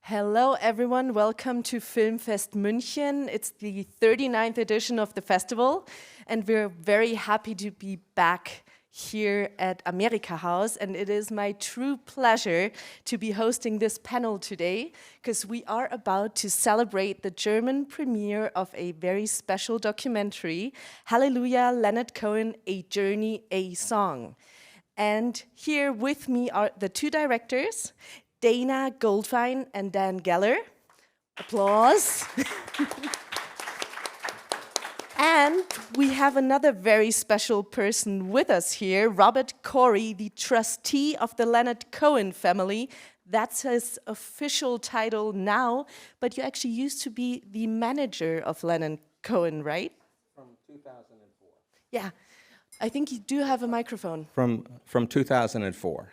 Hello everyone, welcome to Filmfest München. It's the 39th edition of the festival and we're very happy to be back here at America House, and it is my true pleasure to be hosting this panel today because we are about to celebrate the German premiere of a very special documentary, Hallelujah, Leonard Cohen, A Journey, a Song. And here with me are the two directors, Dayna Goldfine and Dan Geller. Applause. And we have another very special person with us here, Robert Kory, the trustee of the Leonard Cohen family. That's his official title now, but you actually used to be the manager of Leonard Cohen, right? From 2004. Yeah, I think you do have a microphone. From 2004.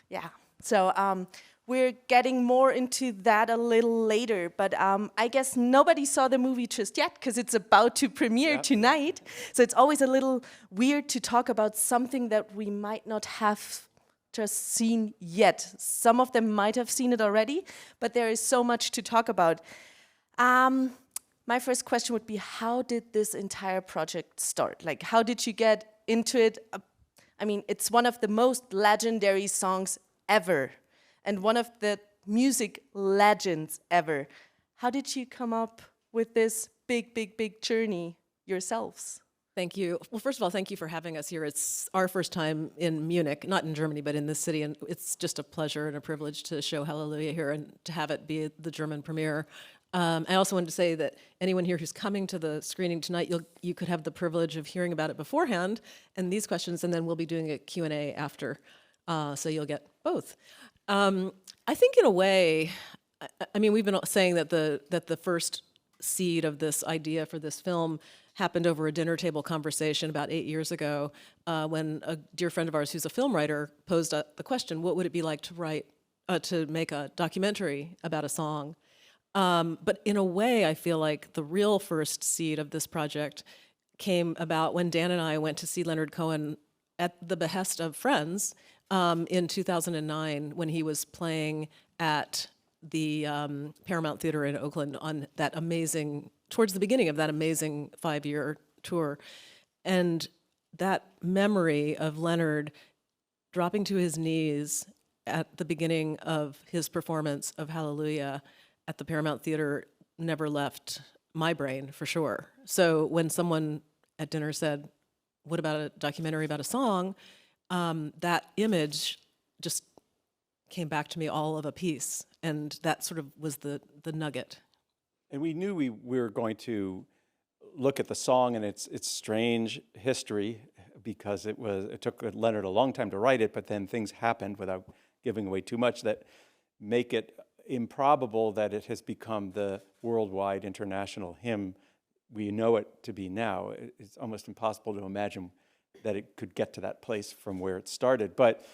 Yeah, so we're getting more into that a little later, but I guess nobody saw the movie just yet because it's about to premiere tonight. So it's always a little weird to talk about something that we might not have just seen yet. Some of them might have seen it already, but there is so much to talk about. My first question would be, how did this entire project start? Like, how did you get into it? I mean, it's one of the most legendary songs ever, and one of the music legends ever. How did you come up with this big journey yourselves? Thank you. Well, first of all, thank you for having us here. It's our first time in Munich, not in Germany, but in this city, and it's just a pleasure and a privilege to show Hallelujah here and to have it be the German premiere. I also wanted to say that anyone here who's coming to the screening tonight, you could have the privilege of hearing about it beforehand and these questions, and then we'll be doing a Q&A after, so you'll get both. I think in a way, I mean, we've been saying that the first seed of this idea for this film happened over a dinner table conversation about 8 years ago when a dear friend of ours who's a film writer posed the question, what would it be like to make a documentary about a song? But in a way, I feel like the real first seed of this project came about when Dan and I went to see Leonard Cohen at the behest of friends in 2009 when he was playing at the Paramount Theater in Oakland on that amazing, towards the beginning of that amazing 5-year tour. And that memory of Leonard dropping to his knees at the beginning of his performance of Hallelujah at the Paramount Theater never left my brain, for sure. So when someone at dinner said, what about a documentary about a song? That image just came back to me all of a piece, and that sort of was the nugget. And we knew we were going to look at the song and its strange history, because it took Leonard a long time to write it, but then things happened, without giving away too much, that make it improbable that it has become the worldwide international hymn we know it to be now. It's almost impossible to imagine that it could get to that place from where it started. But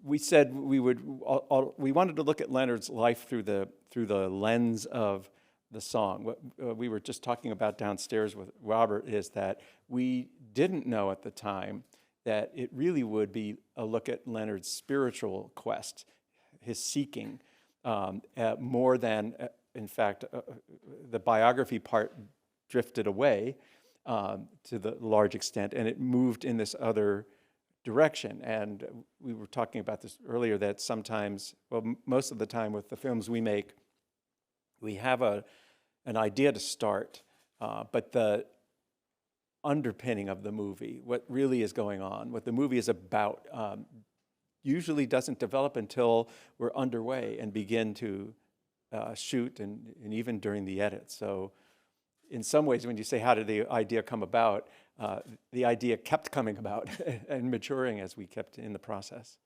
we said we wanted to look at Leonard's life through the lens of the song. What we were just talking about downstairs with Robert is that we didn't know at the time that it really would be a look at Leonard's spiritual quest, his seeking, more than, in fact, the biography part drifted away to the large extent, and it moved in this other direction. And we were talking about this earlier, that sometimes, well, most of the time with the films we make, we have an idea to start, but the underpinning of the movie, what really is going on, what the movie is about, usually doesn't develop until we're underway and begin to shoot, and even during the edit. So in some ways, when you say, how did the idea come about, the idea kept coming about and maturing as we kept in the process.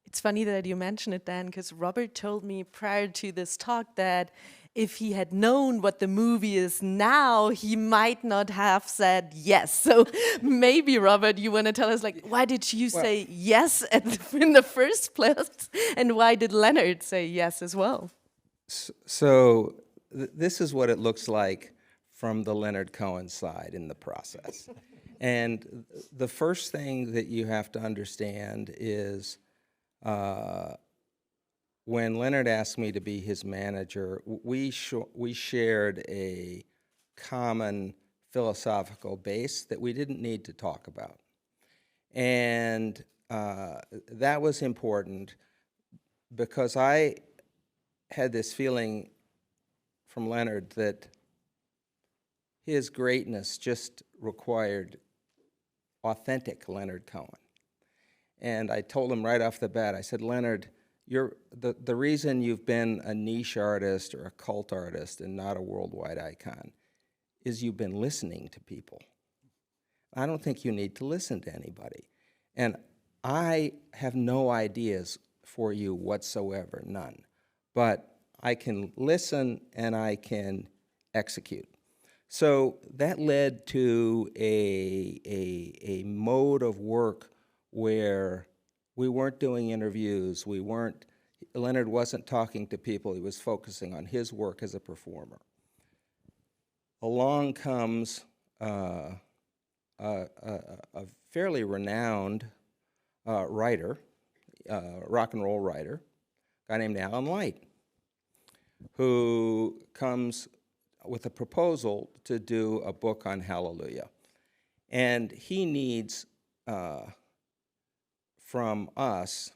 It's funny that you mention it, Dan, because Robert told me prior to this talk that if he had known what the movie is now, he might not have said yes. So maybe, Robert, you want to tell us, like, why did you say yes in the first place? And why did Leonard say yes as well? So this is what it looks like from the Leonard Cohen side in the process. And the first thing that you have to understand is when Leonard asked me to be his manager, we shared a common philosophical base that we didn't need to talk about. And that was important because I had this feeling from Leonard that his greatness just required authentic Leonard Cohen. And I told him right off the bat, I said, Leonard, the reason you've been a niche artist or a cult artist and not a worldwide icon is you've been listening to people. I don't think you need to listen to anybody. And I have no ideas for you whatsoever, none. But I can listen and I can execute. So that led to a mode of work where we weren't doing interviews, Leonard wasn't talking to people, he was focusing on his work as a performer. Along comes a fairly renowned writer, rock and roll writer, a guy named Alan Light, who comes with a proposal to do a book on Hallelujah. And he needs from us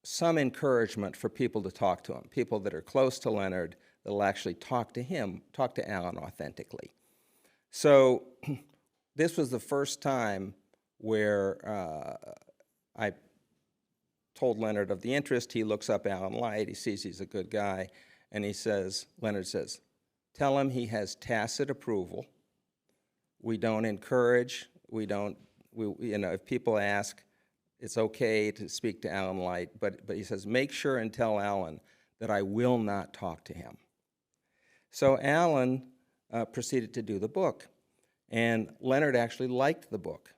some encouragement for people to talk to him, people that are close to Leonard that will actually talk to him, talk to Alan authentically. So this was the first time where I told Leonard of the interest. He looks up Alan Light, he sees he's a good guy, and Leonard says, tell him he has tacit approval. We don't encourage, if people ask, it's okay to speak to Alan Light, but he says, make sure and tell Alan that I will not talk to him. So Alan proceeded to do the book, and Leonard actually liked the book,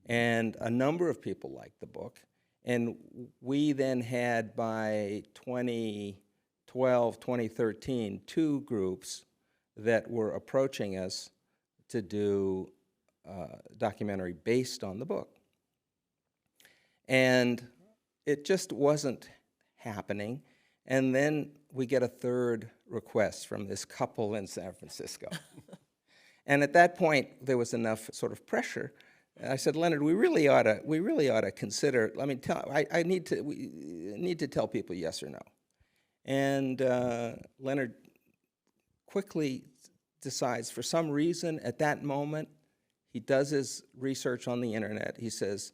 and a number of people liked the book, and we then had, by 2012, 2013, 2 groups that were approaching us to do a documentary based on the book. And it just wasn't happening. And then we get a third request from this couple in San Francisco. And at that point, there was enough sort of pressure. And I said, Leonard, we really ought to consider. We need to tell people yes or no. And Leonard quickly decides, for some reason, at that moment, he does his research on the internet. He says,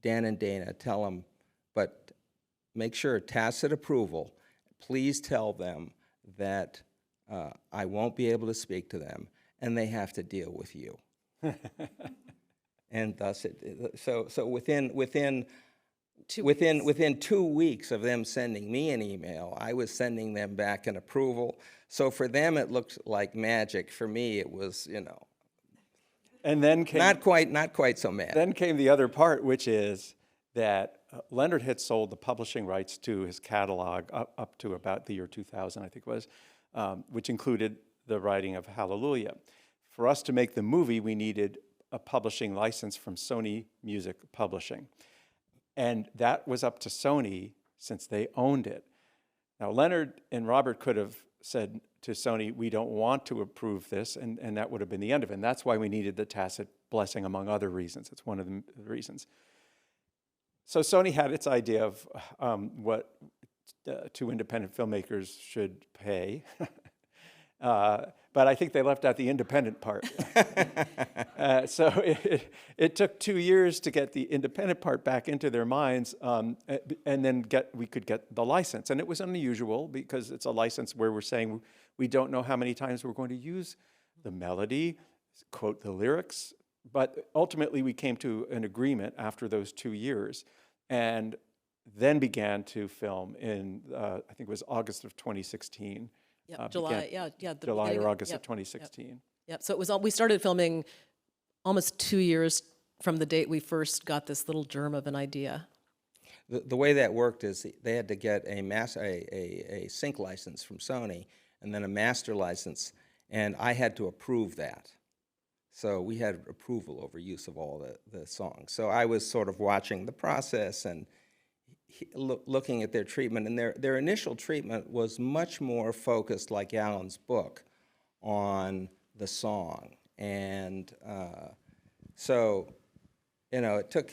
Dan and Dayna, tell them, but make sure, tacit approval, please tell them that I won't be able to speak to them, and they have to deal with you. And thus, within 2 weeks of them sending me an email, I was sending them back an approval. So for them, it looked like magic. For me, it was, And then came, not quite so mad. Then came the other part, which is that Leonard had sold the publishing rights to his catalog up to about the year 2000, I think it was, which included the writing of Hallelujah. For us to make the movie, we needed a publishing license from Sony Music Publishing. And that was up to Sony since they owned it. Now, Leonard and Robert could have said to Sony, we don't want to approve this, and that would have been the end of it. And that's why we needed the tacit blessing, among other reasons. It's one of the reasons. So Sony had its idea of what 2 independent filmmakers should pay. But I think they left out the independent part. So it took 2 years to get the independent part back into their minds, and then we could get the license. And it was unusual because it's a license where we're saying we don't know how many times we're going to use the melody, quote the lyrics. But ultimately, we came to an agreement after those 2 years, and then began to film in, I think it was August of 2016. Yep, July, July or August of 2016. Yep. So it was. We started filming almost 2 years from the date we first got this little germ of an idea. The way that worked is they had to get a sync license from Sony and then a master license, and I had to approve that. So we had approval over use of all the songs. So I was sort of watching the process, and looking at their treatment, and their initial treatment was much more focused, like Alan's book, on the song. And so, you know, it took,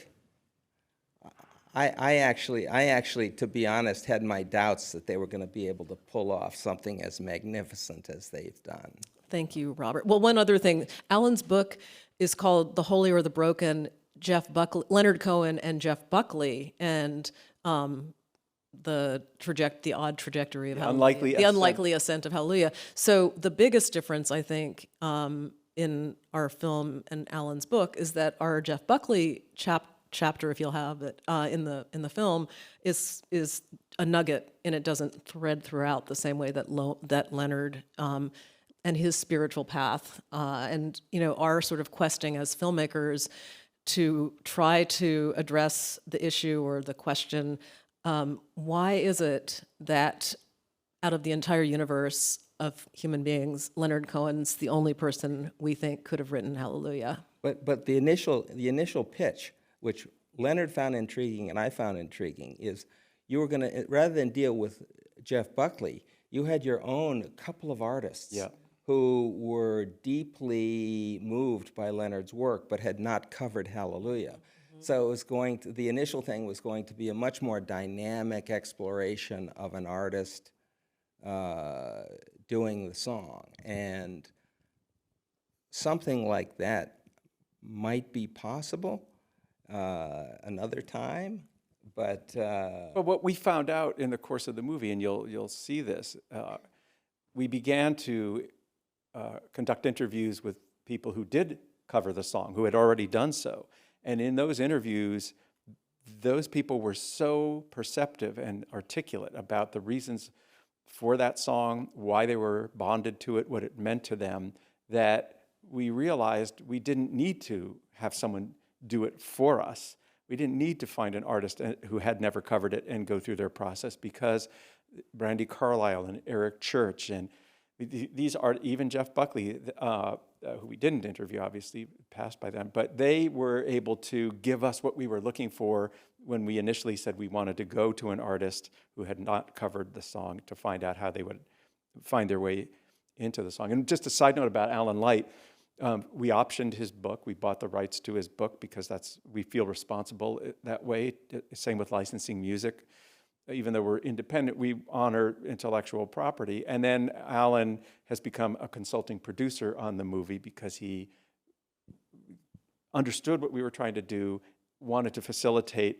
I actually, to be honest, had my doubts that they were going to be able to pull off something as magnificent as they've done. Thank you, Robert. Well, one other thing, Alan's book is called The Holy or the Broken, Leonard Cohen and Jeff Buckley, and the odd trajectory of Hallelujah. The unlikely ascent of Hallelujah. So the biggest difference, I think, in our film and Alan's book is that our Jeff Buckley chapter, if you'll have it, in the film, is a nugget, and it doesn't thread throughout the same way that Leonard and his spiritual path, and you know, our sort of questing as filmmakers to try to address the issue or the question, why is it that out of the entire universe of human beings, Leonard Cohen's the only person we think could have written Hallelujah? But the initial pitch, which Leonard found intriguing and I found intriguing, is you were going to, rather than deal with Jeff Buckley, you had your own couple of artists who were deeply moved by Leonard's work but had not covered Hallelujah. So it was the initial thing was going to be a much more dynamic exploration of an artist doing the song. And something like that might be possible another time, but what we found out in the course of the movie, and you'll see this, we began to conduct interviews with people who did cover the song, who had already done so. And in those interviews, those people were so perceptive and articulate about the reasons for that song, why they were bonded to it, what it meant to them, that we realized we didn't need to have someone do it for us. We didn't need to find an artist who had never covered it and go through their process, because Brandy Carlisle and Eric Church and these are, even Jeff Buckley, who we didn't interview, obviously, passed by them, but they were able to give us what we were looking for when we initially said we wanted to go to an artist who had not covered the song to find out how they would find their way into the song. And just a side note about Alan Light, we optioned his book. We bought the rights to his book because we feel responsible that way. Same with licensing music. Even though we're independent, we honor intellectual property. And then Alan has become a consulting producer on the movie because he understood what we were trying to do, wanted to facilitate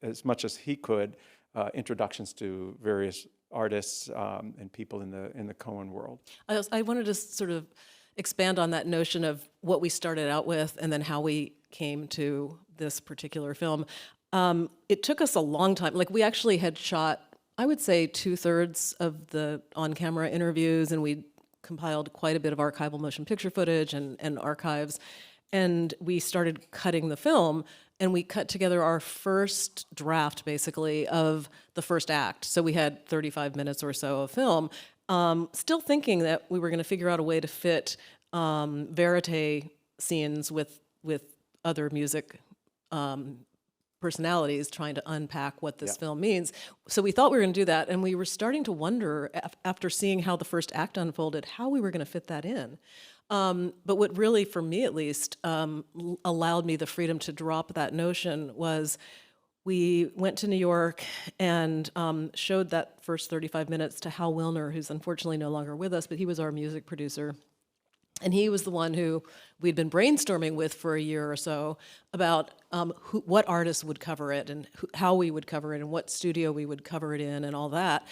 as much as he could introductions to various artists and people in the Cohen world. I wanted to sort of expand on that notion of what we started out with and then how we came to this particular film. It took us a long time. Like, we actually had shot, I would say, 2/3 of the on-camera interviews, and we compiled quite a bit of archival motion picture footage and archives. And we started cutting the film, and we cut together our first draft, basically, of the first act. So we had 35 minutes or so of film, still thinking that we were going to figure out a way to fit verite scenes with other music personalities, trying to unpack what this film means. So we thought we were going to do that, and we were starting to wonder, after seeing how the first act unfolded, how we were going to fit that in. But what really, for me at least, allowed me the freedom to drop that notion was we went to New York and showed that first 35 minutes to Hal Wilner, who's unfortunately no longer with us, but he was our music producer. And he was the one who we'd been brainstorming with for a year or so about what artists would cover it and how we would cover it and what studio we would cover it in and all that.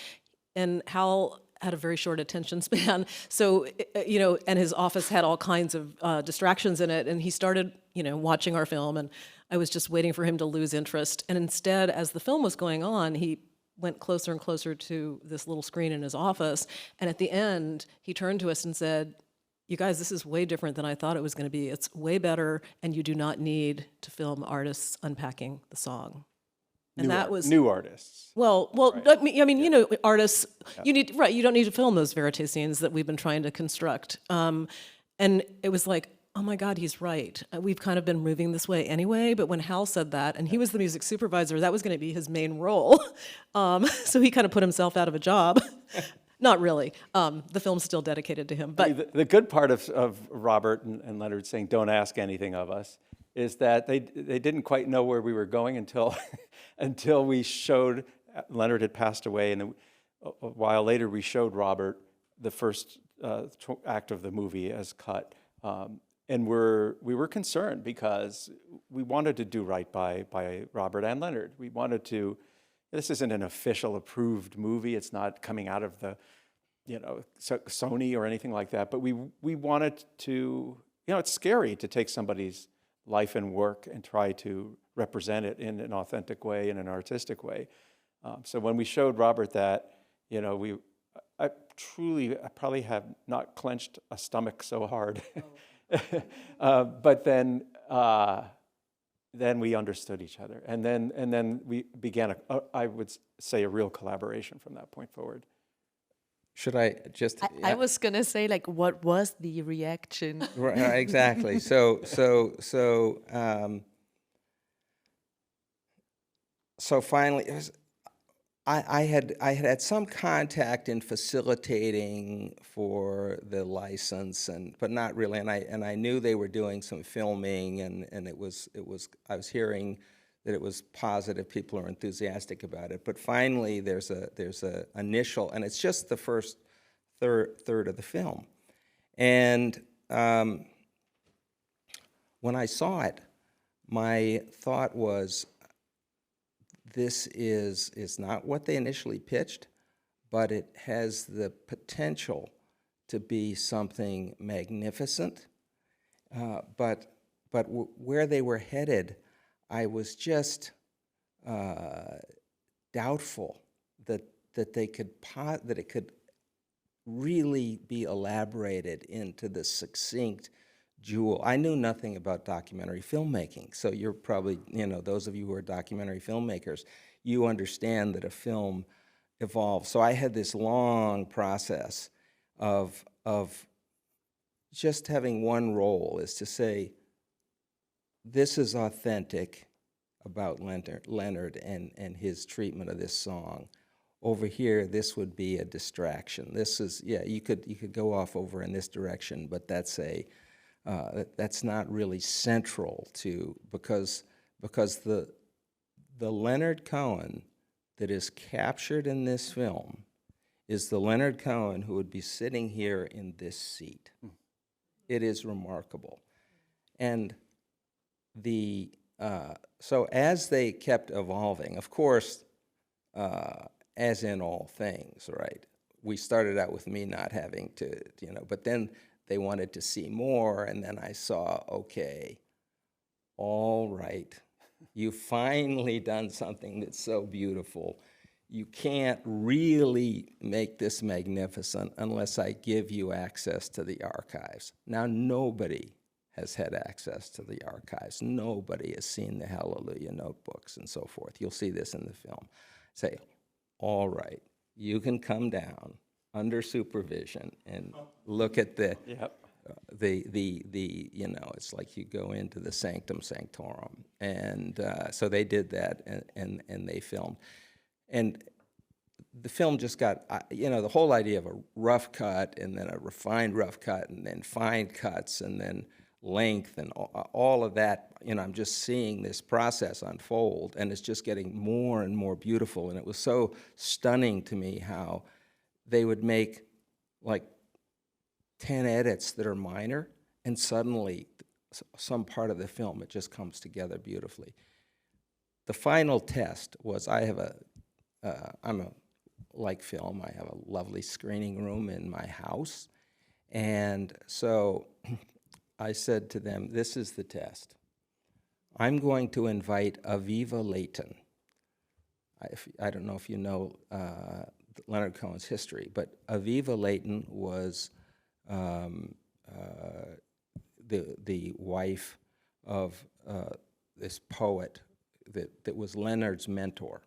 And Hal had a very short attention span, so, you know, and his office had all kinds of distractions in it, and he started, you know, watching our film, and I was just waiting for him to lose interest. And instead, as the film was going on, he went closer and closer to this little screen in his office, and at the end, he turned to us and said, "You guys, this is way different than I thought it was going to be. It's way better, and you do not need to film artists unpacking the song." And that was new artists. Well, right. I mean, you know, artists. You need You don't need to film those verite scenes that we've been trying to construct. And it was like, oh my God, he's right. We've kind of been moving this way anyway, but when Hal said that, and he was the music supervisor, that was going to be his main role. So he kind of put himself out of a job. Not really. The film's still dedicated to him. But The good part of Robert and Leonard saying, don't ask anything of us, is that they didn't quite know where we were going until until we showed, Leonard had passed away, and a while later we showed Robert the first act of the movie as cut. And we were concerned because we wanted to do right by Robert and Leonard. We wanted to, this isn't an official approved movie. It's not coming out of the, Sony or anything like that. But we wanted to, it's scary to take somebody's life and work and try to represent it in an authentic way, in an artistic way. So when we showed Robert that, I probably have not clenched a stomach so hard. But then we understood each other, and then we began I would say a real collaboration from that point forward. Should I just? I was gonna say, like, what was the reaction? Right, exactly. So finally, it was, I had some contact in facilitating for the license, but not really. And I knew they were doing some filming, and it was I was hearing that it was positive. People are enthusiastic about it. But finally, there's a initial, and it's just the first third of the film. And when I saw it, my thought was, this is not what they initially pitched, but it has the potential to be something magnificent. But where they were headed, I was just doubtful that it could really be elaborated into the succinct jewel. I knew nothing about documentary filmmaking, so you're probably, those of you who are documentary filmmakers, you understand that a film evolves. So I had this long process of just having one role, is to say, this is authentic about Leonard and his treatment of this song. Over here, this would be a distraction. This is, you could go off over in this direction, but that's not really central to, because the Leonard Cohen that is captured in this film is the Leonard Cohen who would be sitting here in this seat. It is remarkable. And so as they kept evolving, of course, as in all things, right? We started out with me not having to, but then they wanted to see more, and then I saw, okay, all right, you've finally done something that's so beautiful. You can't really make this magnificent unless I give you access to the archives. Now, nobody has had access to the archives. Nobody has seen the Hallelujah notebooks and so forth. You'll see this in the film. Say, all right, you can come down under supervision and look at it's like you go into the sanctum sanctorum. And so they did that, and they filmed. And the film just got, the whole idea of a rough cut, and then a refined rough cut, and then fine cuts, and then length, and all of that, I'm just seeing this process unfold, and it's just getting more and more beautiful. And it was so stunning to me how they would make like 10 edits that are minor, and suddenly some part of the film, it just comes together beautifully. The final test was, I'm a like film, I have a lovely screening room in my house, and so I said to them, this is the test. I'm going to invite Aviva Leighton. I don't know if you know Leonard Cohen's history, but Aviva Leighton was the wife of this poet that was Leonard's mentor.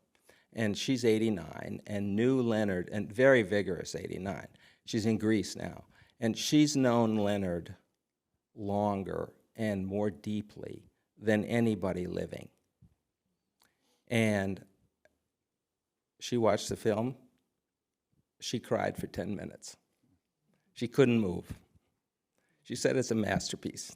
And she's 89 and knew Leonard, and very vigorous 89. She's in Greece now. And she's known Leonard longer and more deeply than anybody living. And she watched the film. She cried for 10 minutes. She couldn't move. She said it's a masterpiece.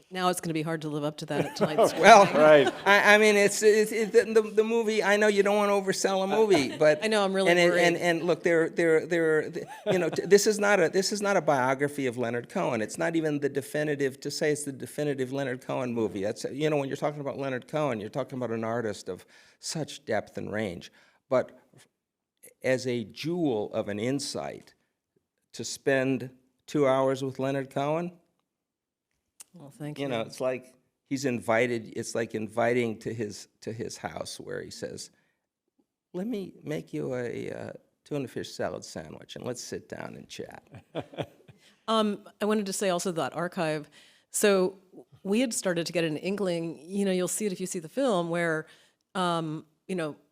Now it's going to be hard to live up to that at tonight's. Well, Right. I mean, the movie. I know you don't want to oversell a movie, but I know, I'm really and, worried. And look, this is not a biography of Leonard Cohen. It's not even the definitive to say it's the definitive Leonard Cohen movie. That's when you're talking about Leonard Cohen, you're talking about an artist of such depth and range. But as a jewel of an insight, to spend 2 hours with Leonard Cohen. Well, thank you. It's like he's invited. It's like inviting to his house where he says, "Let me make you a tuna fish salad sandwich, and let's sit down and chat." I wanted to say also that archive. So we had started to get an inkling. You'll see it if you see the film, where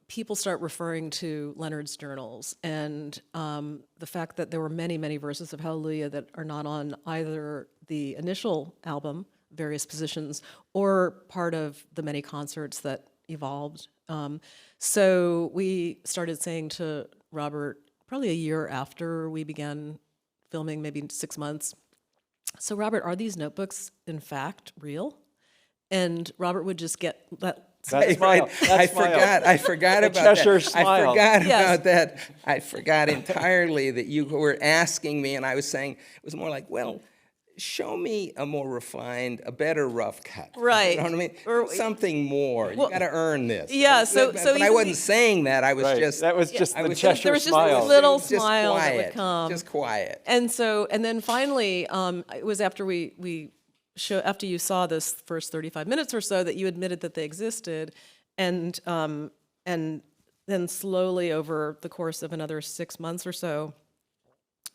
people start referring to Leonard's journals, and the fact that there were many, many verses of Hallelujah that are not on either the initial album, Various Positions, or part of the many concerts that evolved. So we started saying to Robert, probably a year after we began filming, maybe 6 months, "So Robert, are these notebooks in fact real?" And Robert would just get that. That smile. I forgot The about Cheshire that. smile. I forgot Yes. about that. I forgot entirely that you were asking me, and I was saying it was more like, well, show me a more refined, a better rough cut. Right. You know what I mean? Or- Something more. You got to earn this. Yeah, so But even I wasn't we- saying that. I was Right. just. That was just I the was Cheshire there was just smile. this little just smile that would quiet, come. Just quiet. And then finally, it was after after you saw this first 35 minutes or so that you admitted that they existed, and then slowly over the course of another 6 months or so,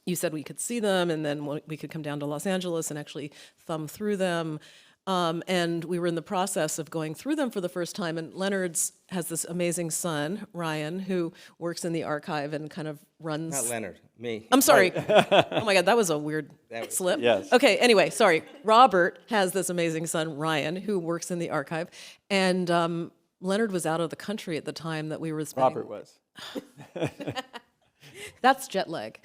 you said we could see them, and then we could come down to Los Angeles and actually thumb through them. And we were in the process of going through them for the first time. And Leonard's has this amazing son, Ryan, who works in the archive and kind of runs. Not Leonard, me. I'm sorry. Oh my God, that was a weird slip. Yes. Okay, anyway, sorry. Robert has this amazing son, Ryan, who works in the archive. And Leonard was out of the country at the time that we were spending. Robert was. That's jet lag.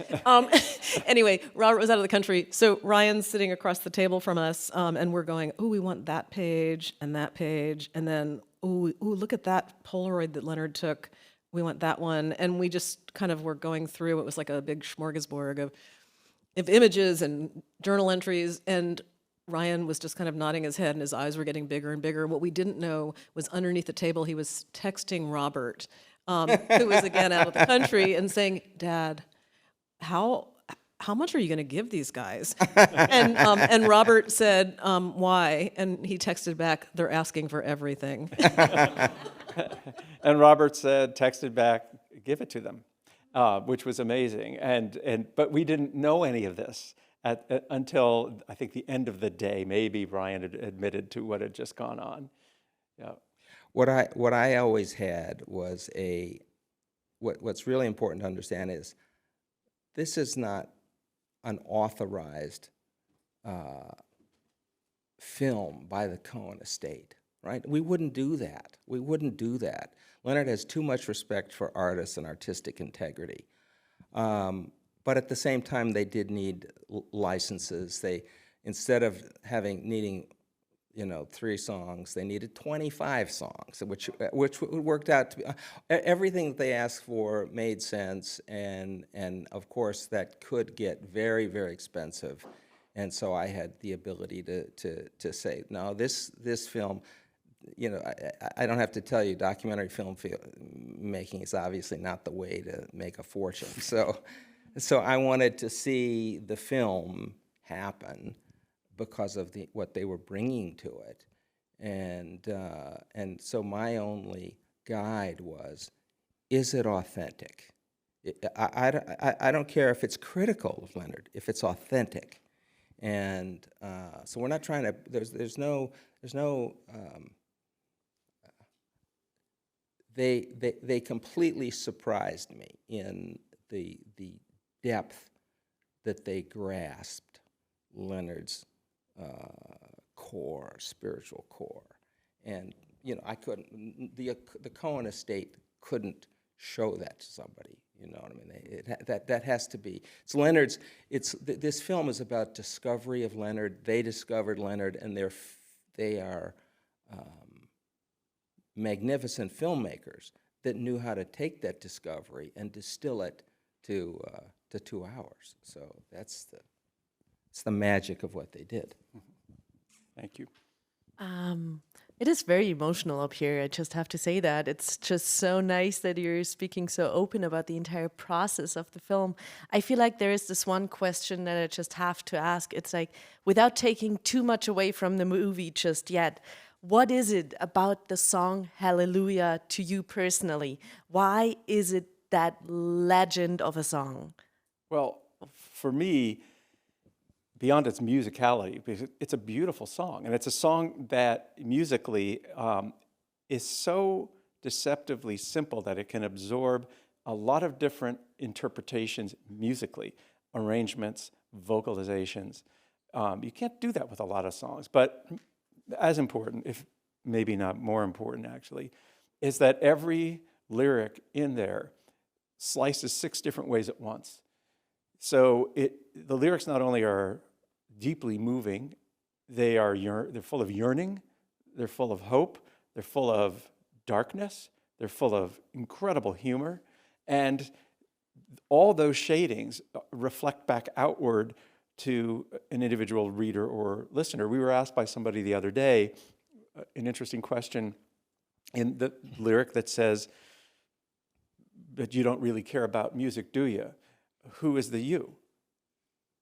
Anyway, Robert was out of the country. So Ryan's sitting across the table from us, and we're going, "Oh, we want that page and that page. And then, ooh, look at that Polaroid that Leonard took. We want that one." And we just kind of were going through. It was like a big smorgasbord of images and journal entries. And Ryan was just kind of nodding his head, and his eyes were getting bigger and bigger. What we didn't know was underneath the table, he was texting Robert, who was again out of the country, and saying, "Dad, how much are you going to give these guys?" And Robert said, "Why?" And he texted back, "They're asking for everything." And Robert texted back, "Give it to them," which was amazing. But we didn't know any of this until I think the end of the day. Maybe Brian had admitted to what had just gone on. Yeah. What I always had was what's really important to understand is this is not an authorized film by the Cohen estate, right? We wouldn't do that. We wouldn't do that. Leonard has too much respect for artists and artistic integrity. But at the same time, they did need licenses. Instead of needing 3 songs, they needed 25 songs, which worked out to be everything that they asked for made sense, and of course that could get very, very expensive, and so I had the ability to say, no, this film, I don't have to tell you, documentary film making is obviously not the way to make a fortune. So I wanted to see the film happen because of what they were bringing to it, and so my only guide was, is it authentic? I don't care if it's critical of Leonard, if it's authentic, and so we're not trying to. There's no. They completely surprised me in the depth that they grasped Leonard's core, spiritual core. And, I couldn't, the Cohen estate couldn't show that to somebody, you know what I mean? That has to be, it's Leonard's, this film is about discovery of Leonard. They discovered Leonard, and they are magnificent filmmakers that knew how to take that discovery and distill it to 2 hours. So it's the magic of what they did. Thank you. It is very emotional up here. I just have to say that. It's just so nice that you're speaking so open about the entire process of the film. I feel like there is this one question that I just have to ask. It's like, without taking too much away from the movie just yet, what is it about the song Hallelujah to you personally? Why is it that legend of a song? Well, for me, beyond its musicality, because it's a beautiful song, and it's a song that musically is so deceptively simple that it can absorb a lot of different interpretations musically, arrangements, vocalizations. You can't do that with a lot of songs, but as important, if maybe not more important actually, is that every lyric in there slices 6 different ways at once. So the lyrics not only are deeply moving, they're full of yearning, they're full of hope, they're full of darkness, they're full of incredible humor, and all those shadings reflect back outward to an individual reader or listener. We were asked by somebody the other day an interesting question in the lyric that says, "But you don't really care about music, do you? Who is the you?"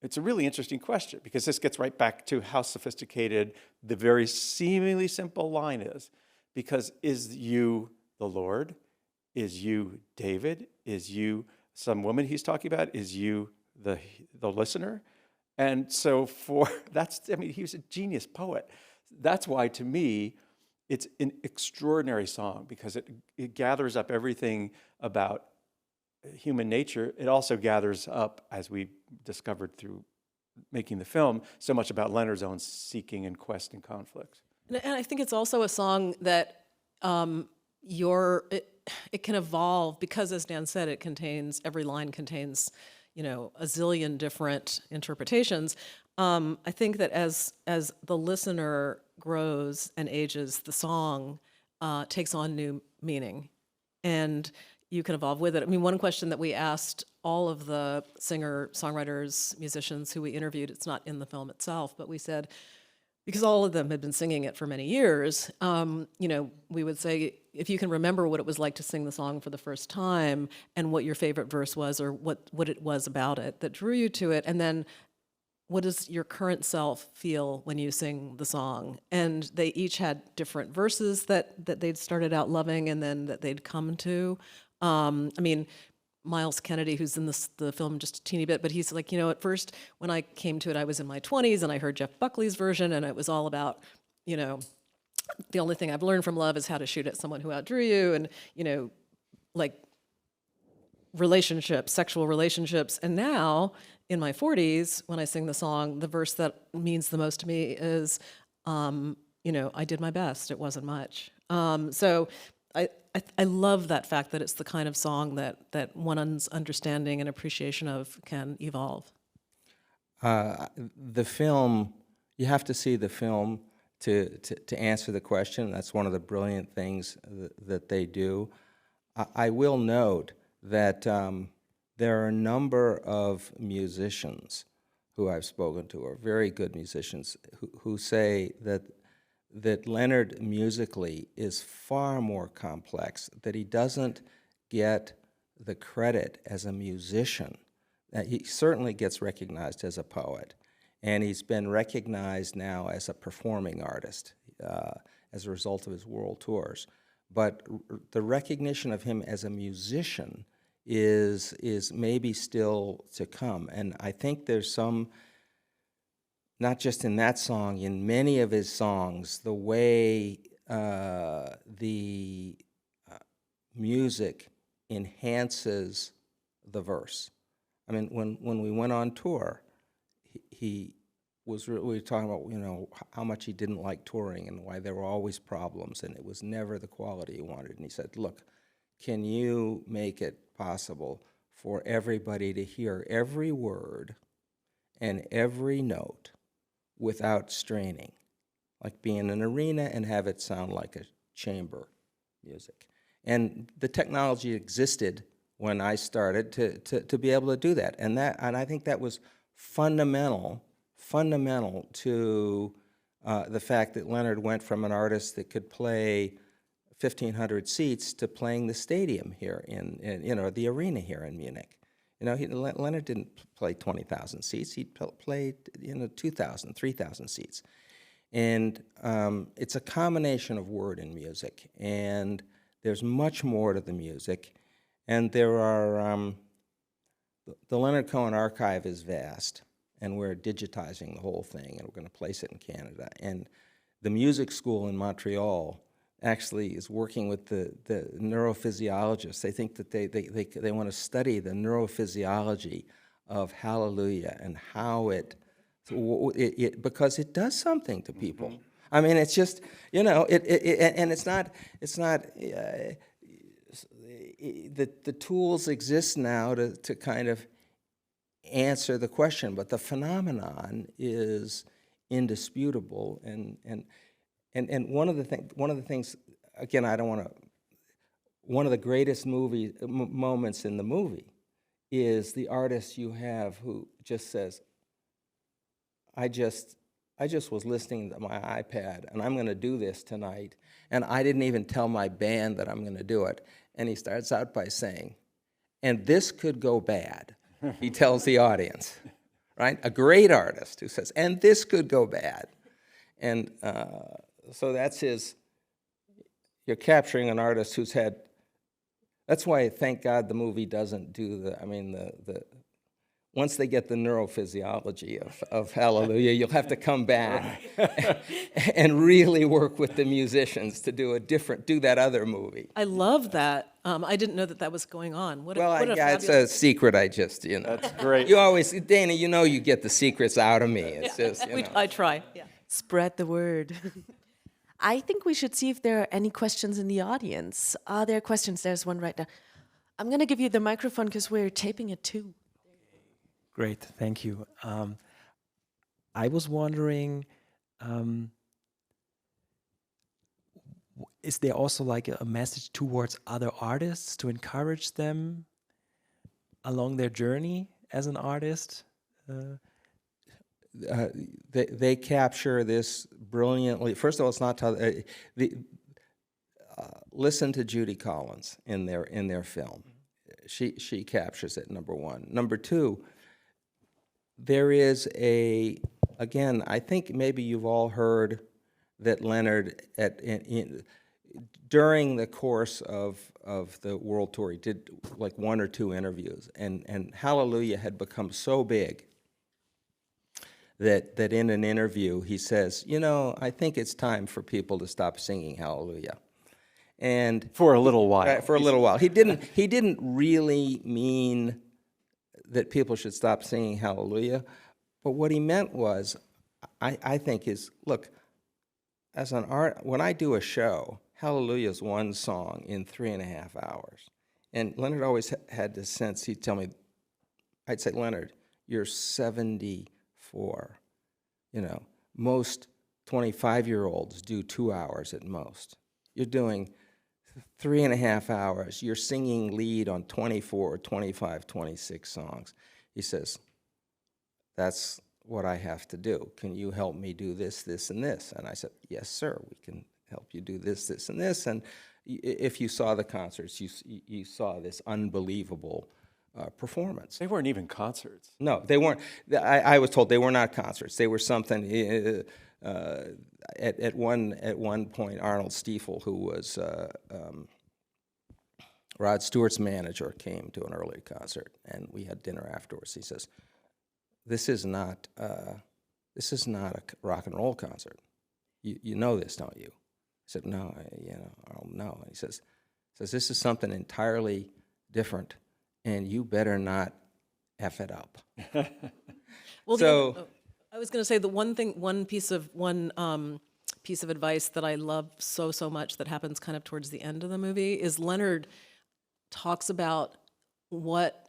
It's a really interesting question, because this gets right back to how sophisticated the very seemingly simple line is. Because is you the Lord? Is you David? Is you some woman he's talking about? Is you the listener? And so he was a genius poet. That's why, to me, it's an extraordinary song, because it gathers up everything about human nature. It also gathers up, as we discovered through making the film, so much about Leonard's own seeking and quest and conflict. And I think it's also a song that it can evolve, because, as Dan said, every line contains, a zillion different interpretations. I think that as the listener grows and ages, the song takes on new meaning, and you can evolve with it. I mean, one question that we asked all of the singer, songwriters, musicians who we interviewed, it's not in the film itself, but we said, because all of them had been singing it for many years, we would say, if you can remember what it was like to sing the song for the first time, and what your favorite verse was, or what it was about it that drew you to it, and then what does your current self feel when you sing the song? And they each had different verses that they'd started out loving, and then that they'd come to. Miles Kennedy, who's in the film just a teeny bit, but he's like, at first when I came to it, I was in my 20s, and I heard Jeff Buckley's version, and it was all about, the only thing I've learned from love is how to shoot at someone who outdrew you, and, like relationships, sexual relationships. And now, in my 40s, when I sing the song, the verse that means the most to me is, I did my best, it wasn't much. So I love that fact that it's the kind of song that one's understanding and appreciation of can evolve. The film, you have to see the film to answer the question. That's one of the brilliant things that they do. I will note that there are a number of musicians who I've spoken to, or very good musicians, who say that Leonard musically is far more complex, that he doesn't get the credit as a musician. He certainly gets recognized as a poet, and he's been recognized now as a performing artist as a result of his world tours. But the recognition of him as a musician is maybe still to come. And I think there's some, not just in that song, in many of his songs, the way the music enhances the verse. I mean, when we went on tour, he we were talking about, how much he didn't like touring and why there were always problems and it was never the quality he wanted. And he said, look, can you make it possible for everybody to hear every word and every note without straining, like be in an arena and have it sound like a chamber music? And the technology existed when I started to be able to do that. And I think that was fundamental to the fact that Leonard went from an artist that could play 1,500 seats to playing the stadium here the arena here in Munich. Leonard didn't play 20,000 seats. He played 2,000, 3,000 seats. And it's a combination of word and music. And there's much more to the music. And there are, the Leonard Cohen archive is vast. And we're digitizing the whole thing. And we're going to place it in Canada. And the music school in Montreal actually is working with the neurophysiologists. They think that they want to study the neurophysiology of Hallelujah and how it because it does something to people. Mm-hmm. I mean, it's just, and it's not the tools exist now to kind of answer the question, but the phenomenon is indisputable. And one of the things, again, I don't want to. One of the greatest moments in the movie is the artist you have who just says, I just was listening to my iPad, and I'm going to do this tonight, and I didn't even tell my band that I'm going to do it. And he starts out by saying, and this could go bad, he tells the audience, right? A great artist who says, and this could go bad. And so that's you're capturing an artist who's had, that's why, thank God, the movie doesn't do once they get the neurophysiology of Hallelujah, you'll have to come back and really work with the musicians to do that other movie. I love that. I didn't know that was going on. It's a secret. That's great. You always, Dayna, you get the secrets out of me. It's just, I try. Yeah. Spread the word. I think we should see if there are any questions in the audience. There are questions. There's one right now. I'm going to give you the microphone because we're taping it too. Great, thank you. I was wondering, is there also like a message towards other artists to encourage them along their journey as an artist? They capture this brilliantly. First of all, it's not listen to Judy Collins in their film. She captures it, number one. Number two, there is again, I think maybe you've all heard that Leonard during the course of the world tour, he did like 1 or 2 interviews, and Hallelujah had become so big that in an interview he says, I think it's time for people to stop singing Hallelujah. And for a little while. For a little while. He didn't really mean that people should stop singing Hallelujah, but what he meant was, I think is, look, as an when I do a show, Hallelujah is one song in 3.5 hours. And Leonard always had this sense, he'd tell me, I'd say, Leonard, you're 74. Most 25-year-olds do 2 hours at most. You're doing 3.5 hours. You're singing lead on 24, 25, 26 songs. He says, that's what I have to do. Can you help me do this, this, and this? And I said, yes, sir, we can help you do this, this, and this. And if you saw the concerts, you saw this unbelievable performance. They weren't even concerts. No, they weren't. I was told they were not concerts. They were something. At one point, Arnold Stiefel, who was Rod Stewart's manager, came to an early concert, and we had dinner afterwards. He says, "This is not a rock and roll concert. You know this, don't you?" I said, "No, Arnold, no." And he says, "This is something entirely different, and you better not F it up." Well, so. I was going to say the one piece of advice that I love so much that happens kind of towards the end of the movie is Leonard talks about what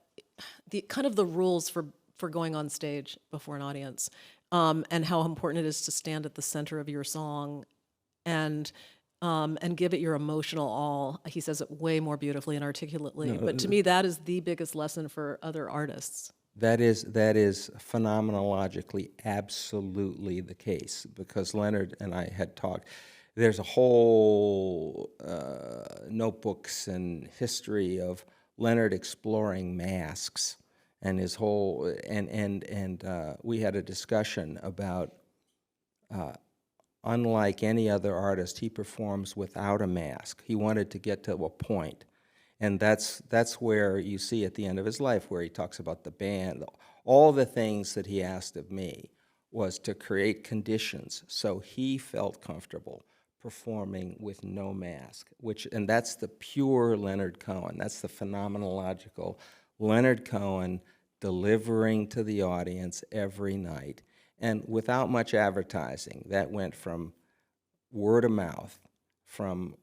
the kind of the rules for going on stage before an audience, and how important it is to stand at the center of your song and give it your emotional all. He says it way more beautifully and articulately, but to me that is the biggest lesson for other artists. That is phenomenologically absolutely the case, because Leonard and I had talked. There's a whole notebooks and history of Leonard exploring masks, and his whole and we had a discussion about unlike any other artist, he performs without a mask. He wanted to get to a point. And that's where you see at the end of his life, where he talks about the band. All the things that he asked of me was to create conditions so he felt comfortable performing with no mask, and that's the pure Leonard Cohen. That's the phenomenological Leonard Cohen delivering to the audience every night. And without much advertising, that went from word of mouth, from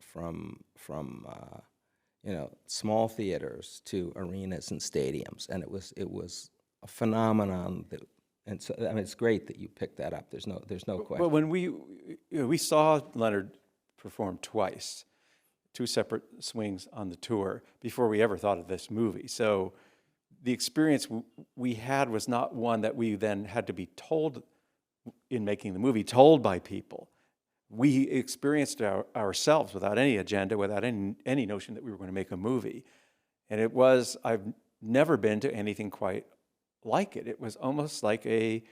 small theaters to arenas and stadiums, and it was a phenomenon that, and so I mean, it's great that you picked that up. There's no question. Well, when we saw Leonard perform twice, 2 separate swings on the tour before we ever thought of this movie. So the experience we had was not one that we then had to be told in making the movie, told by people. We experienced it ourselves without any agenda, without any notion that we were going to make a movie. And I've never been to anything quite like it. It was almost like the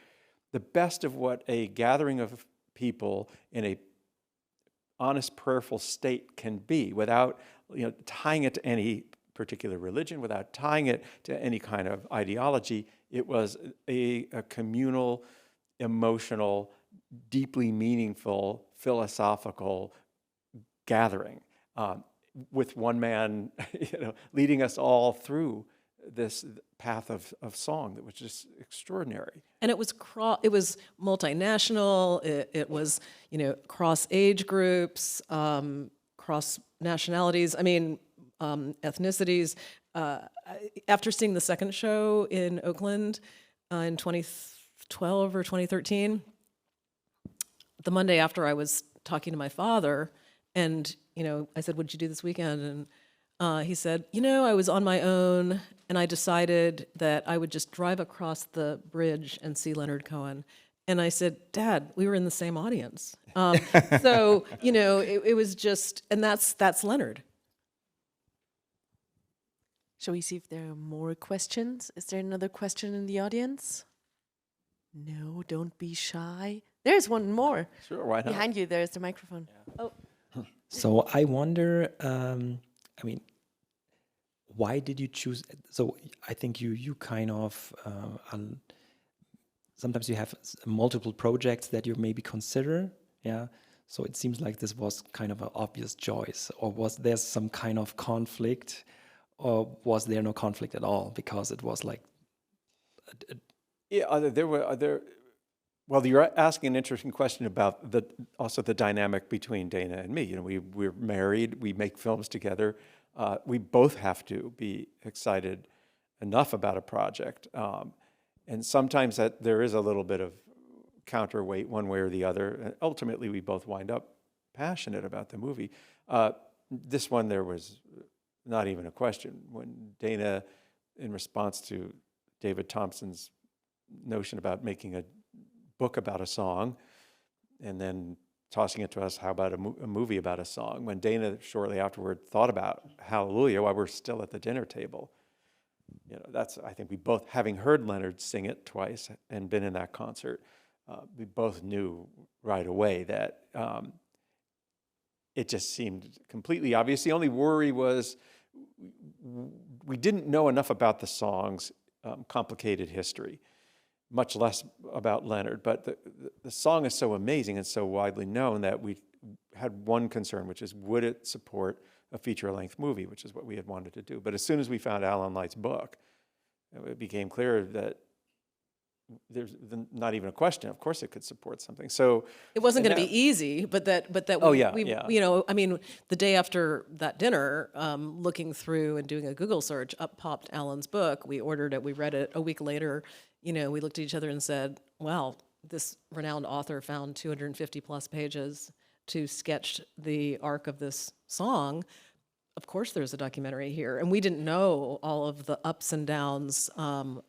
best of what a gathering of people in a honest, prayerful state can be, without tying it to any particular religion, without tying it to any kind of ideology. It was a communal, emotional, deeply meaningful, philosophical gathering, with one man, leading us all through this path of song that was just extraordinary. And it was multinational. It was cross age groups, cross nationalities. I mean, ethnicities. After seeing the second show in Oakland in 2012 or 2013. The Monday after, I was talking to my father, and I said, "What'd you do this weekend?" And he said, "I was on my own, and I decided that I would just drive across the bridge and see Leonard Cohen." And I said, "Dad, we were in the same audience." So it was just, and that's Leonard. Shall we see if there are more questions? Is there another question in the audience? No, don't be shy. There's one more. Sure, why not? Behind you, there's the microphone. Yeah. Oh. So I wonder, why did you choose? So I think you kind of, sometimes you have multiple projects that you maybe consider, yeah? So it seems like this was kind of an obvious choice, or was there some kind of conflict, or was there no conflict at all, because it was like... Well, you're asking an interesting question about also the dynamic between Dayna and me. We're married, we make films together. We both have to be excited enough about a project. And sometimes there is a little bit of counterweight one way or the other. And ultimately, we both wind up passionate about the movie. This one, there was not even a question. When Dayna, in response to David Thompson's notion about making a book about a song and then tossing it to us, how about a movie about a song? When Dayna shortly afterward thought about Hallelujah while we're still at the dinner table, that's, I think we both, having heard Leonard sing it twice and been in that concert, we both knew right away that it just seemed completely obvious. The only worry was we didn't know enough about the song's complicated history, much less about Leonard. But the song is so amazing and so widely known that we had one concern, which is, would it support a feature-length movie, which is what we had wanted to do. But as soon as we found Alan Light's book, it became clear that there's not even a question. Of course, it could support something. So It wasn't and going to be easy, but that Oh, we, yeah, we yeah. you know, I mean, the day after that dinner, looking through and doing a Google search, up popped Alan's book. We ordered it. We read it. A week later, you know, we looked at each other and said, "Wow, this renowned author found 250 plus pages to sketch the arc of this song. Of course there's a documentary here." And we didn't know all of the ups and downs of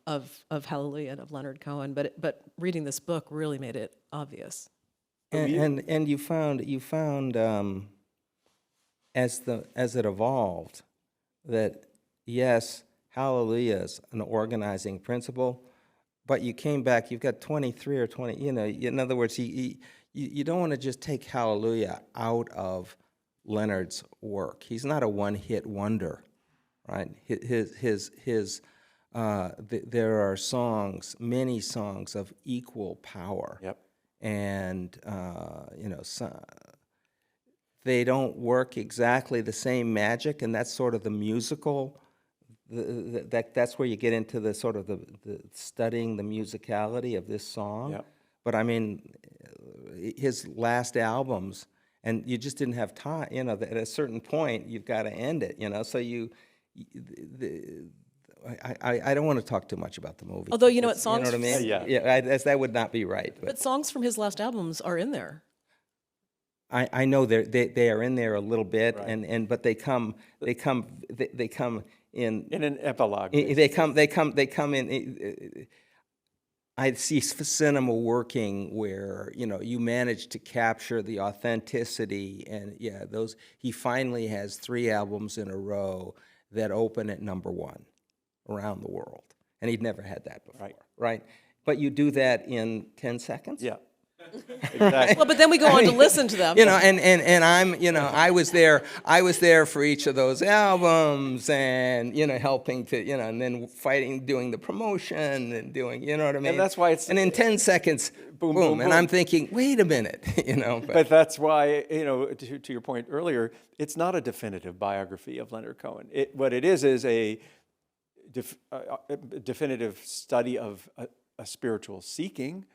Hallelujah and of Leonard Cohen, but reading this book really made it obvious. And you found as it evolved that yes, Hallelujah is an organizing principle, but you came back. You've got 23 or 20. You know, in other words, you don't want to just take Hallelujah out of Leonard's work. He's not a one-hit wonder, right? There are songs, many songs of equal power. Yep. And you know, they don't work exactly the same magic, and that's sort of the musical. That's where you get into the sort of the studying the musicality of this song. Yep. But I mean, his last albums, and you just didn't have time. You know, at a certain point, you've got to end it. You know, so I don't want to talk too much about the movie. Although, you know what, You know songs, what I mean? Yeah. That would not be right. but songs from his last albums are in there. I know they are in there a little bit, Right. but they come in. In an epilogue. They come in. I see cinema working where, you know, you manage to capture the authenticity, and yeah, he finally has 3 albums in a row that open at #1 around the world, and he'd never had that before, right? But you do that in 10 seconds. Yeah. Exactly. Well, but then we go on to listen to them. You know, and I'm, you know, I was there for each of those albums, and, you know, helping to, you know, and then doing the promotion and doing, you know what I mean? And that's why it's- and in 10 seconds, boom, boom, and boom. I'm thinking, wait a minute, you know. But that's why, you know, to your point earlier, it's not a definitive biography of Leonard Cohen. What it is a definitive study of a spiritual seeking.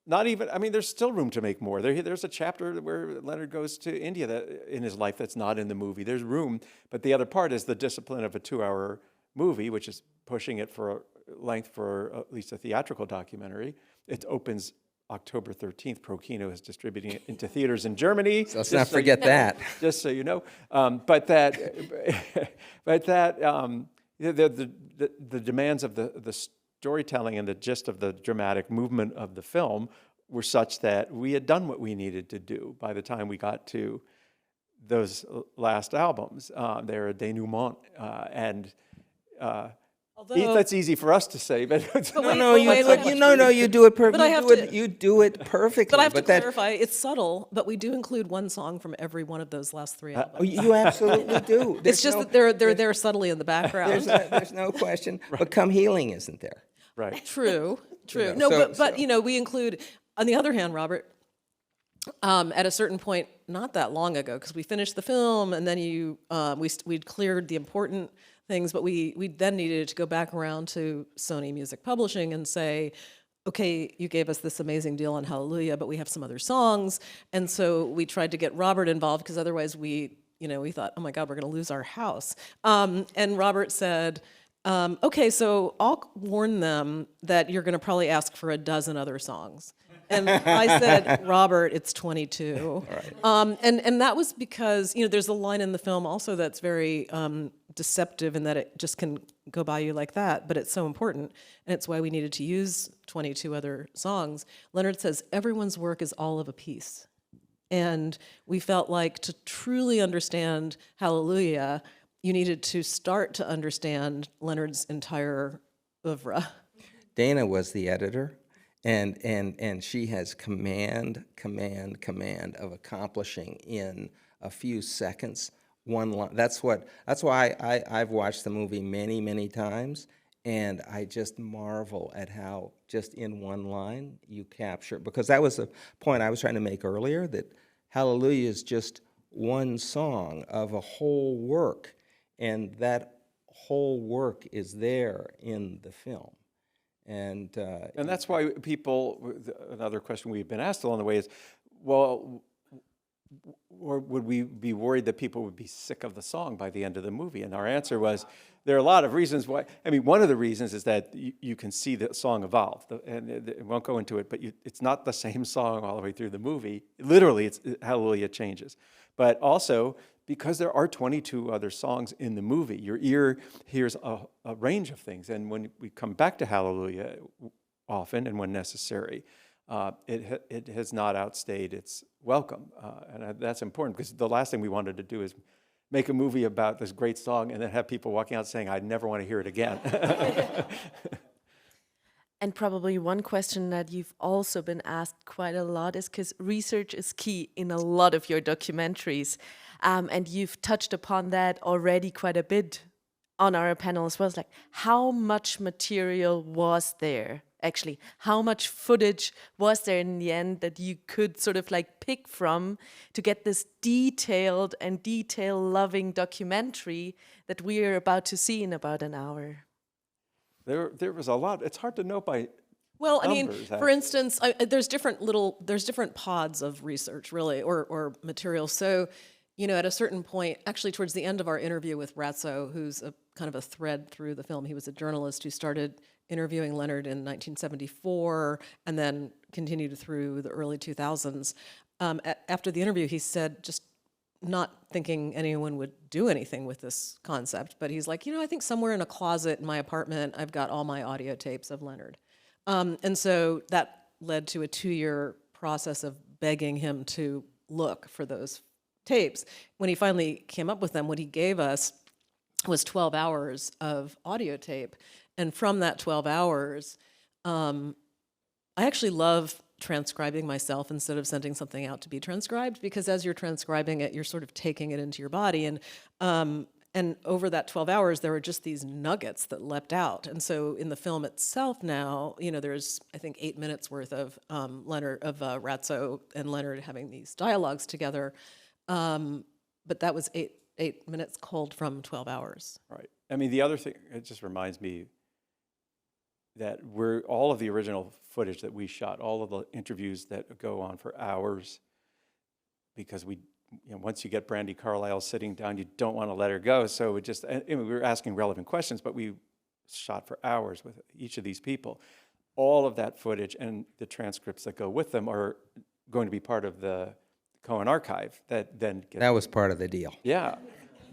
Not even, I mean, there's still room to make more. There's a chapter where Leonard goes to India in his life that's not in the movie. There's room, but the other part is the discipline of a 2-hour movie, which is pushing it for length for at least a theatrical documentary. It opens October 13th. Pro Kino is distributing it into theaters in Germany. So let's not forget that. Just so you know. The demands of the storytelling and the gist of the dramatic movement of the film were such that we had done what we needed to do by the time we got to those last albums. They're a denouement, that's easy for us to say, but you do it perfectly. But I have to- You do it perfectly. But I have to clarify, it's subtle, but we do include one song from every one of those last 3 albums. You absolutely do. It's just that they're there subtly in the background. There's no question. But Come Healing isn't there. right. True. Yeah, No, so- but you know, we include, on the other hand, Robert, at a certain point, not that long ago, because we finished the film and then we'd cleared the important things, but we then needed to go back around to Sony Music Publishing and say, okay, you gave us this amazing deal on Hallelujah, but we have some other songs. And so we tried to get Robert involved, because otherwise we thought, oh my God, we're going to lose our house. And Robert said, okay, so I'll warn them that you're going to probably ask for a dozen other songs. And I said, Robert, it's 22. Right. And that was because, there's a line in the film also that's very deceptive in that it just can go by you like that, but it's so important. And it's why we needed to use 22 other songs. Leonard says, everyone's work is all of a piece. And we felt like to truly understand Hallelujah, you needed to start to understand Leonard's entire oeuvre. Dayna was the editor, and she has command of accomplishing in a few seconds one line. That's why I've watched the movie many times, and I just marvel at how just in one line you capture, because that was a point I was trying to make earlier, that Hallelujah is just one song of a whole work, and that whole work is there in the film. And that's why people, another question we've been asked along the way is, well, or would we be worried that people would be sick of the song by the end of the movie? And our answer was, there are a lot of reasons why. I mean, one of the reasons is that you can see the song evolve, and it won't go into it, but it's not the same song all the way through the movie. Literally, Hallelujah changes. But also, because there are 22 other songs in the movie, your ear hears a range of things. And when we come back to Hallelujah, often and when necessary, it has not outstayed its welcome. And that's important, because the last thing we wanted to do is make a movie about this great song and then have people walking out saying, I never want to hear it again. And probably one question that you've also been asked quite a lot is, because research is key in a lot of your documentaries, and you've touched upon that already quite a bit on our panel as well. It's like, how much material was there? Actually, how much footage was there in the end that you could sort of like pick from to get this detailed and detail-loving documentary that we are about to see in about an hour? There was a lot. It's hard to know by Well, I mean, numbers, for instance, there's different pods of research, really, or material. So, you know, at a certain point, actually towards the end of our interview with Ratso, who's a kind of a thread through the film, he was a journalist who started interviewing Leonard in 1974 and then continued through the early 2000s. After the interview, he said, just not thinking anyone would do anything with this concept, but he's like, you know, I think somewhere in a closet in my apartment, I've got all my audio tapes of Leonard. And so that led to a 2-year process of begging him to look for those tapes. When he finally came up with them, what he gave us was 12 hours of audio tape. And from that 12 hours, I actually love transcribing myself instead of sending something out to be transcribed, because as you're transcribing it, you're sort of taking it into your body. And over that 12 hours, there were just these nuggets that leapt out. And so in the film itself now, you know, there's, I think, 8 minutes worth of Ratso and Leonard having these dialogues together. But that was eight minutes culled from 12 hours. Right. I mean, the other thing, it just reminds me that all of the original footage that we shot, all of the interviews that go on for hours, because once you get Brandi Carlile sitting down, you don't want to let her go. So we were asking relevant questions, but we shot for hours with each of these people. All of that footage and the transcripts that go with them are going to be part of the Cohen archive that then that was part of the deal. Yeah.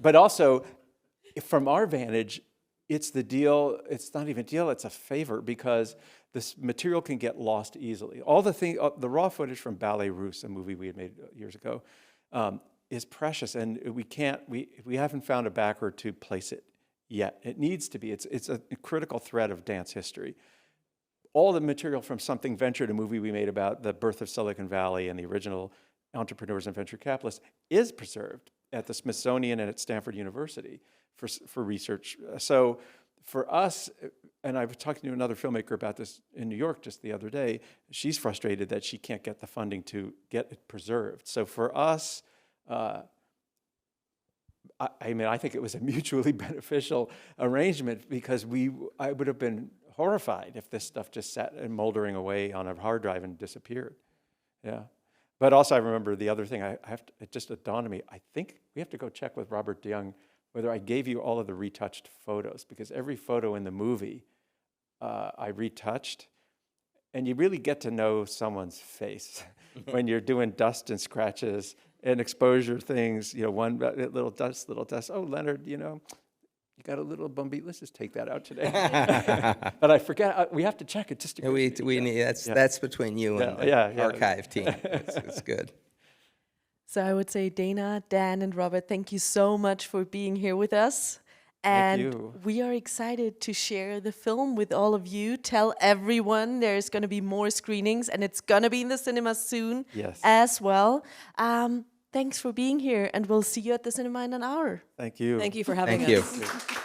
But also, from our vantage, it's the deal. It's not even a deal. It's a favor, because this material can get lost easily. All the raw footage from Ballet Russe, a movie we had made years ago, is precious, and we haven't found a backer to place it yet. It needs to be. It's a critical thread of dance history. All the material from Something Ventured, a movie we made about the birth of Silicon Valley and the original entrepreneurs and venture capitalists, is preserved at the Smithsonian and at Stanford University for research. So for us, and I was talking to another filmmaker about this in New York just the other day, she's frustrated that she can't get the funding to get it preserved. So for us, I think it was a mutually beneficial arrangement, because I would have been horrified if this stuff just sat and moldering away on a hard drive and disappeared. Yeah. But also, I remember the other thing, it just dawned on me, I think we have to go check with Robert DeYoung whether I gave you all of the retouched photos, because every photo in the movie I retouched, and you really get to know someone's face when you're doing dust and scratches and exposure things, one little dust. Oh, Leonard, you got a little bumpy. Let's just take that out today. But I forget. We have to check it just to. We need that's between you and the archive team. It's good. So I would say, Dayna, Dan, and Robert, thank you so much for being here with us. And Thank you. We are excited to share the film with all of you. Tell everyone there's going to be more screenings, and it's going to be in the cinema soon as well. Thanks for being here, and we'll see you at the cinema in an hour. Thank you. Thank you for having us. Thank you.